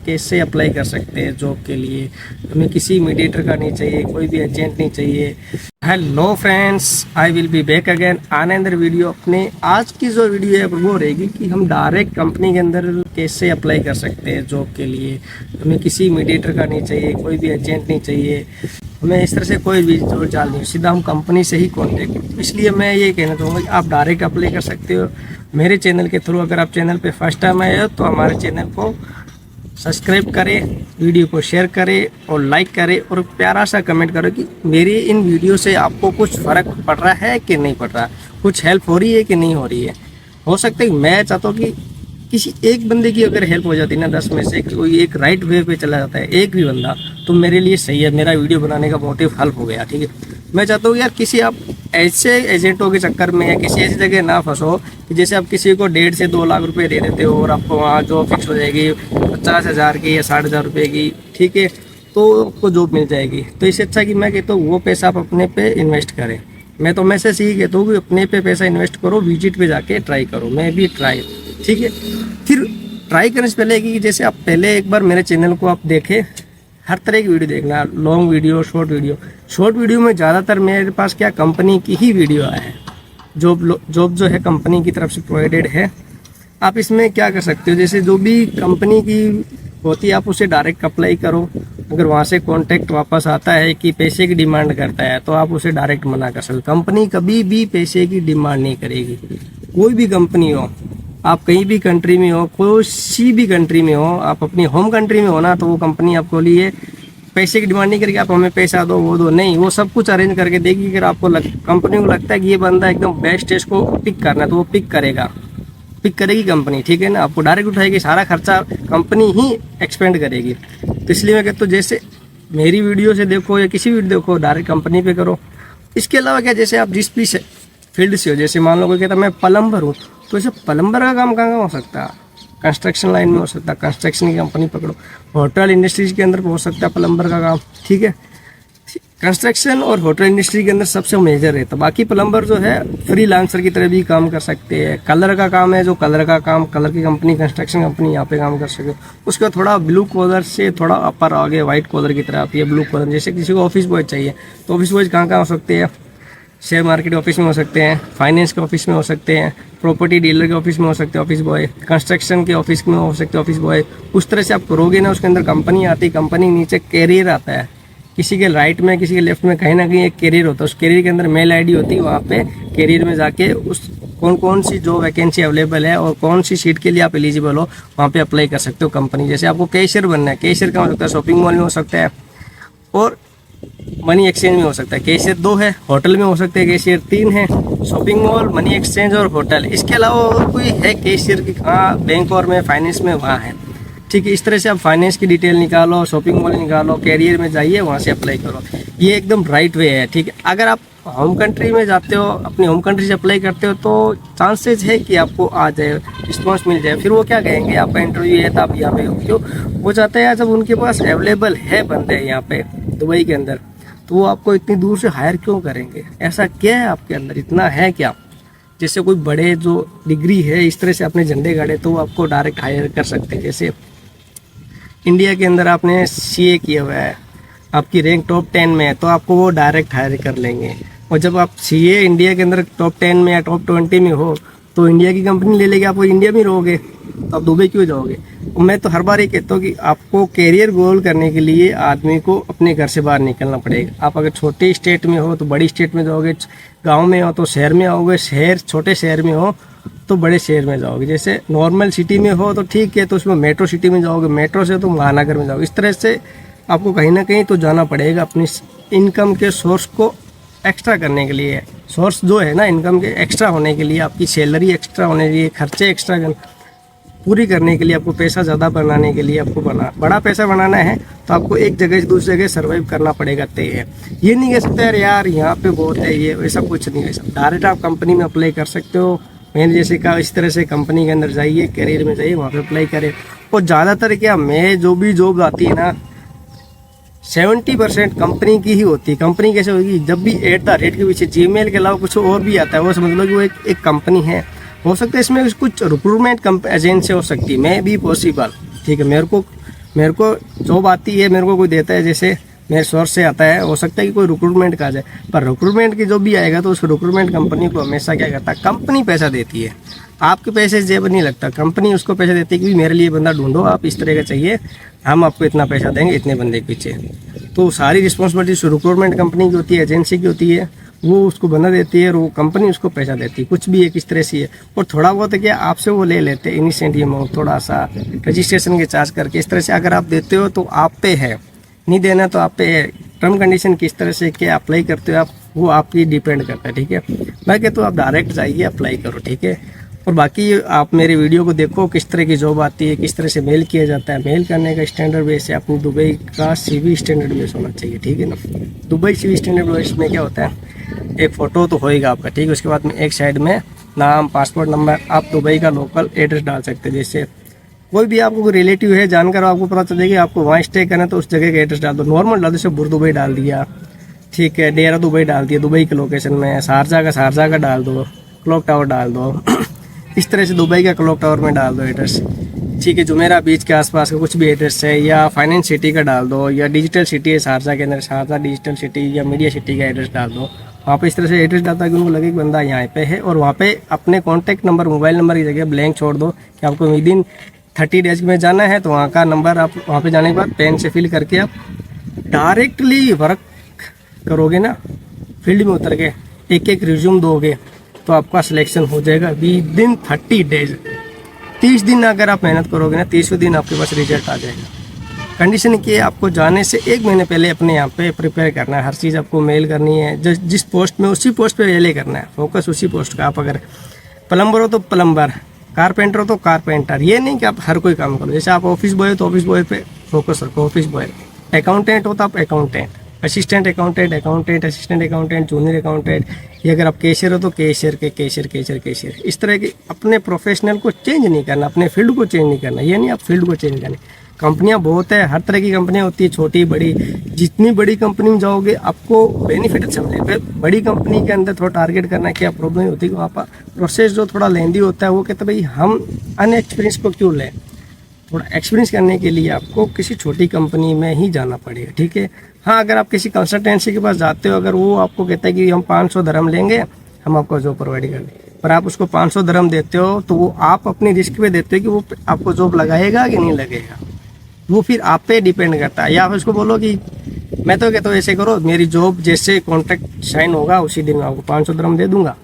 कैसे अप्लाई कर सकते हैं जॉब के लिए। हमें किसी मीडिएटर का नहीं चाहिए, कोई भी एजेंट नहीं चाहिए। Hello friends, I will be back again another video. अपने आज की जो वीडियो है वो रहेगी कि हम डायरेक्ट कंपनी के अंदर कैसे अप्लाई कर सकते हैं जॉब के लिए। हमें किसी मीडिएटर का नहीं चाहिए, कोई भी एजेंट नहीं चाहिए, हमें इस तरह से कोई भी जोड़ जाल नहीं, सीधा हम कंपनी से ही कॉन्टेक्ट। इसलिए मैं ये कहना चाहूँगा कि आप डायरेक्ट अप्लाई कर सकते हो मेरे चैनल के थ्रू। अगर आप चैनल पे फर्स्ट टाइम आए हो तो हमारे चैनल को सब्सक्राइब करें, वीडियो को शेयर करें और लाइक करें और प्यारा सा कमेंट करो कि मेरी इन वीडियो से आपको कुछ फ़र्क पड़ रहा है कि नहीं पड़ रहा, कुछ हेल्प हो रही है कि नहीं हो रही है। हो सकता है मैं चाहता हूँ कि किसी एक बंदे की अगर हेल्प हो जाती है ना, 10 में से कोई एक राइट वे पे चला जाता है एक भी बंदा, तो मेरे लिए सही है, मेरा वीडियो बनाने का मोटिव हल्प हो गया। ठीक है, मैं चाहता हूँ यार किसी आप ऐसे एजेंटों के चक्कर में या किसी ऐसी जगह ना फंसो कि जैसे आप किसी को 1.5 से 2 लाख रुपए दे देते हो और आपको वहाँ जॉब फिक्स हो जाएगी 50,000 की या 60,000 रुपये की। ठीक है, तो आपको जॉब मिल जाएगी। तो इससे अच्छा कि मैं कहता हूँ वो पैसा आप अपने पे इन्वेस्ट करें। मैं तो मैसेज ही कहता हूँ कि अपने पे पैसा इन्वेस्ट करो, विजिट पे जाके ट्राई करो। मैं भी ट्राई, ठीक है। फिर ट्राई करने से पहले कि जैसे आप पहले एक बार मेरे चैनल को आप देखें, हर तरह की वीडियो देखना, long video, short video. Short video में ज़्यादातर मेरे पास क्या कंपनी की ही वीडियो आया है, जॉब जो है कंपनी की तरफ से प्रोवाइडेड है। आप इसमें क्या कर सकते हो, जैसे जो भी कंपनी की होती है आप उसे डायरेक्ट अप्लाई करो। अगर वहाँ से कॉन्टैक्ट वापस आता है कि पैसे की डिमांड करता है तो आप उसे डायरेक्ट मना कर सकते हो। कंपनी कभी भी पैसे की डिमांड नहीं करेगी, कोई भी कंपनी हो, आप कहीं भी कंट्री में हो, कोई भी कंट्री में हो, आप अपनी होम कंट्री में हो ना, तो वो कंपनी आपको लिए पैसे की डिमांड नहीं करेगी आप हमें पैसा दो वो दो, नहीं, वो सब कुछ अरेंज करके देगी। अगर आपको कंपनी को लगता है कि ये बंदा एकदम बेस्ट है, इसको पिक करना है, तो वो पिक करेगी कंपनी। ठीक है ना, आपको डायरेक्ट उठाएगी, सारा खर्चा कंपनी ही एक्सपेंड करेगी। तो इसलिए मैं कहता हूँ जैसे मेरी वीडियो से देखो या किसी वीडियो देखो, डायरेक्ट कंपनी पे करो। इसके अलावा क्या, जैसे आप जिस भी फील्ड से हो, जैसे मान लो कोई कहता मैं प्लम्बर हूँ, तो ऐसे प्लम्बर का काम कहाँ हो सकता है, कंस्ट्रक्शन लाइन में हो सकता है, कंस्ट्रक्शन की कंपनी पकड़ो। होटल इंडस्ट्रीज के अंदर हो सकता है प्लम्बर का काम। ठीक है, कंस्ट्रक्शन और होटल इंडस्ट्री के अंदर सबसे मेजर है। तो बाकी प्लम्बर जो है फ्रीलांसर की तरह भी काम कर सकते हैं। कलर का काम है, जो कलर का काम, कलर की कंपनी, कंस्ट्रक्शन कंपनी यहाँ पे काम कर सकते हो। उसका थोड़ा ब्लू कॉलर से थोड़ा अपर आगे व्हाइट कॉलर की तरह आती है ब्लू कॉलर। जैसे किसी को ऑफिस बॉय चाहिए तो ऑफिस बॉय कहाँ हो सकते हैं, शेयर मार्केट ऑफिस में हो सकते हैं, फाइनेंस के ऑफिस में हो सकते हैं, प्रॉपर्टी डीलर के ऑफिस में हो सकते हैं ऑफिस बॉय, कंस्ट्रक्शन के ऑफिस में हो सकते हैं ऑफिस बॉय। उस तरह से आप करोगे ना, उसके अंदर कंपनी आती है, कंपनी नीचे कैरियर आता है, किसी के राइट में किसी के लेफ्ट में कहीं ना कहीं एक कैरियर होता है। उस कैरियर के अंदर मेल आईडी होती है, वहाँ पे कैरियर में जाके उस कौन सी जो वैकेंसी अवेलेबल है और कौन सी सीट के लिए आप एलिजिबल हो वहाँ पे अप्लाई कर सकते हो कंपनी। जैसे आपको कैशियर बनना है, कैशियर का हो सकता है शॉपिंग मॉल में हो सकता है और मनी एक्सचेंज में हो सकता है। कैशियर 2 है, होटल में हो सकते हैं कैशियर 3 है, शॉपिंग मॉल, मनी एक्सचेंज और होटल। इसके अलावा और कोई है कैशियर की, हाँ बैंक और में फाइनेंस में वहाँ है। ठीक है, इस तरह से आप फाइनेंस की डिटेल निकालो, शॉपिंग मॉल निकालो, कैरियर में जाइए, वहाँ से अप्लाई करो। ये एकदम राइट वे है। ठीक है, अगर आप होम कंट्री में जाते हो, अपनी होम कंट्री से अप्लाई करते हो, तो चांसेस है कि आपको आ जाए, रिस्पॉन्स मिल जाए। फिर वो क्या कहेंगे, आपका इंटरव्यू है तो आप यहाँ पे हो, क्यों वो चाहते हैं जब उनके पास अवेलेबल है बंदे यहाँ पे दुबई के अंदर, तो वो आपको इतनी दूर से हायर क्यों करेंगे। ऐसा क्या है आपके अंदर, इतना है क्या। जैसे कोई बड़े जो डिग्री है इस तरह से अपने झंडे गाड़े तो वो आपको डायरेक्ट हायर कर सकते हैं। जैसे इंडिया के अंदर आपने सीए किया हुआ है, आपकी रैंक टॉप 10 में है, तो आपको वो डायरेक्ट हायर कर लेंगे। और जब आप सीए इंडिया के अंदर टॉप 10 में या टॉप 20 में हो तो इंडिया की कंपनी ले लेगी, आप वो इंडिया में रहोगे, तो आप दुबई क्यों जाओगे। मैं तो हर बार ये कहता हूँ कि आपको कैरियर गोल करने के लिए आदमी को अपने घर से बाहर निकलना पड़ेगा। आप अगर छोटे स्टेट में हो तो बड़ी स्टेट में जाओगे, गाँव में हो तो शहर में आओगे, छोटे शहर में हो तो बड़े शहर में जाओगे। जैसे नॉर्मल सिटी में हो तो ठीक है, तो उसमें मेट्रो सिटी में जाओगे, मेट्रो से तो महानगर में जाओगे। इस तरह से आपको कहीं ना कहीं तो जाना पड़ेगा अपनी इनकम के सोर्स को एक्स्ट्रा करने के लिए। सोर्स जो है ना इनकम के एक्स्ट्रा होने के लिए, आपकी सैलरी एक्स्ट्रा होने के लिए, खर्चे एक्स्ट्रा पूरी करने के लिए, आपको पैसा ज़्यादा बनाने के लिए, आपको बड़ा पैसा बनाना है तो आपको एक जगह से दूसरी जगह सर्वाइव करना पड़ेगा। तय है, ये नहीं कह सकते यार यहाँ पे बहुत है, ये वैसा कुछ नहीं। वैसा डायरेक्ट आप कंपनी में अप्लाई कर सकते हो। मैंने जैसे कहा इस तरह से कंपनी के अंदर जाइए, कैरियर में जाइए, वहाँ पे अप्लाई करें। और ज़्यादातर क्या, मैं जो भी जॉब आती है ना 70% कंपनी की ही होती है। कंपनी कैसे होगी, जब भी @ के पीछे जीमेल के अलावा कुछ और भी आता है, वो समझ लो कि वो एक कंपनी है। हो सकता है इसमें कुछ रिक्रूटमेंट एजेंसी हो सकती है, मैं भी पॉसिबल। ठीक है, मेरे को मेरे को जॉब आती है, मेरे को कोई देता है, जैसे मेरे सोर्स से आता है, हो सकता है कि कोई रिक्रूटमेंट का आ जाए, पर रिक्रूटमेंट की जो भी आएगा तो उस रिक्रूटमेंट कंपनी को हमेशा क्या करता है, कंपनी पैसा देती है, आपके पैसे जेब नहीं लगता, कंपनी उसको पैसा देती है कि मेरे लिए बंदा ढूंढो, आप इस तरह का चाहिए, हम आपको इतना पैसा देंगे इतने बंदे के पीछे। तो सारी रिस्पॉन्सिबिलिटी रिक्रूटमेंट कंपनी की होती है, एजेंसी की होती है, वो उसको बंदा देती है और वो कंपनी उसको पैसा देती है, कुछ भी एक इस तरह से है। और थोड़ा बहुत क्या आपसे वो ले लेते हैं इनिशिएटिव अमाउंट, थोड़ा सा रजिस्ट्रेशन के चार्ज करके, इस तरह से अगर आप देते हो तो आप पे है, नहीं देना तो आप पे है। टर्म कंडीशन किस तरह से क्या अप्लाई करते हो आप, वो आपकी डिपेंड करता है, ठीक है। बाकी तो आप डायरेक्ट जाइए अप्लाई करो, ठीक है। और बाकी आप मेरे वीडियो को देखो, किस तरह की जॉब आती है, किस तरह से मेल किया जाता है। मेल करने का स्टैंडर्ड बेस है अपनी दुबई का CV स्टैंडर्ड बेस होना चाहिए, ठीक है ना। दुबई CV स्टैंडर्ड बेस में क्या होता है, एक फ़ोटो तो होएगा आपका, ठीक है। उसके बाद में एक साइड में नाम, पासपोर्ट नंबर, आप दुबई का लोकल एड्रेस डाल सकते हैं। जैसे कोई भी आपको कोई रिलेटिव है, जानकर आपको पता चलेगा आपको वहाँ स्टे करना है तो उस जगह का एड्रेस डाल दो, नॉर्मल डाल दो, जैसे बुर दुबई डाल दिया, ठीक है। डेरा दुबई डाल दिया, दुबई के लोकेशन में। शारजा का डाल दो, क्लॉक टावर डाल दो इस तरह से दुबई का क्लॉक टावर में डाल दो एड्रेस, ठीक है। जुमेरा बीच के आसपास का कुछ भी एड्रेस है, या फाइनेंस सिटी का डाल दो, या डिजिटल सिटी है शारजा के अंदर, शारजा डिजिटल सिटी या मीडिया सिटी का एड्रेस डाल दो। वहाँ पे इस तरह से एड्रेस डालता है कि उनको लगे कि बंदा यहाँ पे है। और वहाँ पे अपने कॉन्टैक्ट नंबर, मोबाइल नंबर की जगह ब्लैंक छोड़ दो कि आपको विद इन 30 डेज में जाना है, तो वहाँ का नंबर आप वहाँ पे जाने के बाद पेन से फिल करके आप डायरेक्टली वर्क करोगे ना, फील्ड में उतर के एक एक रिज्यूम दोगे तो आपका सिलेक्शन हो जाएगा विद इन 30 डेज। 30 दिन अगर आप मेहनत करोगे ना, 30वें दिन आपके पास रिजल्ट आ जाएगा। कंडीशन की है आपको जाने से 1 महीने पहले अपने यहाँ पे प्रिपेयर करना है, हर चीज़ आपको मेल करनी है, जिस पोस्ट में उसी पोस्ट पे पहले करना है, फोकस उसी पोस्ट का। आप अगर प्लम्बर हो तो प्लम्बर, कारपेंटर हो तो कारपेंटर, ये नहीं कि आप हर कोई काम करो। जैसे आप ऑफिस बॉय हो तो ऑफिस बॉय पे फोकस रखो, ऑफिस बॉय। अकाउंटेंट हो तो आप accountant, assistant accountant, assistant accountant, junior accountant, या अगर आप कैशियर हो तो कैशियर। इस तरह के अपने प्रोफेशनल को चेंज नहीं करना, अपने फील्ड को चेंज नहीं करना, ये नहीं आप फील्ड को चेंज करना। कंपनियां बहुत है, हर तरह की कंपनियां होती है, छोटी बड़ी। जितनी बड़ी कंपनी में जाओगे आपको बेनिफिट अच्छा मिलेगा। बड़ी कंपनी के अंदर थोड़ा टारगेट करना क्या प्रॉब्लम होती है कि वहाँ पर प्रोसेस जो थोड़ा लेंदी होता है, वो कहते हैं भाई हम अनएक्सपीरियंस को क्यों लें, थोड़ा एक्सपीरियंस करने के लिए आपको किसी छोटी कंपनी में ही जाना पड़ेगा, ठीक है। हाँ, अगर आप किसी कंसल्टेंसी के पास जाते हो, अगर वो आपको कहता है कि हम 500 dirham लेंगे, हम आपको जॉब प्रोवाइड कर देंगे, पर आप उसको 500 dirham देते हो तो वो आप अपनी रिस्क पे देते हो कि वो आपको जॉब लगाएगा कि नहीं लगेगा, वो फिर आप पे डिपेंड करता है। या आप उसको बोलो कि मैं तो कहता हूँ ऐसे करो, मेरी जॉब जैसे कॉन्ट्रैक्ट साइन होगा उसी दिन मैं आपको 500 dirham दे दूंगा।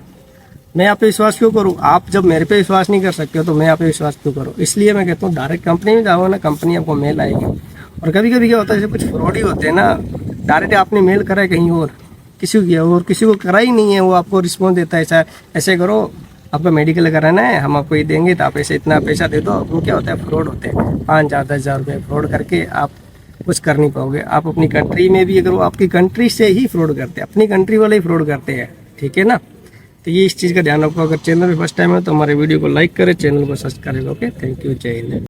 मैं आप पे विश्वास क्यों करूँ? आप जब मेरे पे विश्वास नहीं कर सकते हो तो मैं आप पे विश्वास क्यों करूँ? इसलिए मैं कहता हूँ डायरेक्ट कंपनी में जाओ ना, कंपनी आपको मेल आएगी। और कभी कभी क्या होता है, जैसे कुछ फ्रॉड ही होते हैं ना, डायरेक्ट आपने मेल करा है कहीं और, किसी को किया और किसी को करा ही नहीं है, वो आपको रिस्पॉन्स देता है ऐसा, ऐसे करो आपका मेडिकल कराना है, हम आपको ये देंगे तो आप ऐसे इतना पैसा दे दो। वो क्या होता है, फ्रॉड होते हैं। 5,000 10,000 रुपये फ्रॉड करके आप कुछ कर नहीं पाओगे। आप अपनी कंट्री में भी, अगर वो आपकी कंट्री से ही फ्रॉड करते हैं, अपनी कंट्री वाले ही फ्रॉड करते हैं, ठीक है ना। तो ये इस चीज़ का ध्यान रखो। अगर चैनल पे फर्स्ट टाइम है तो हमारे वीडियो को लाइक करें, चैनल को सब्सक्राइब करें। ओके, थैंक यू, जय हिंद।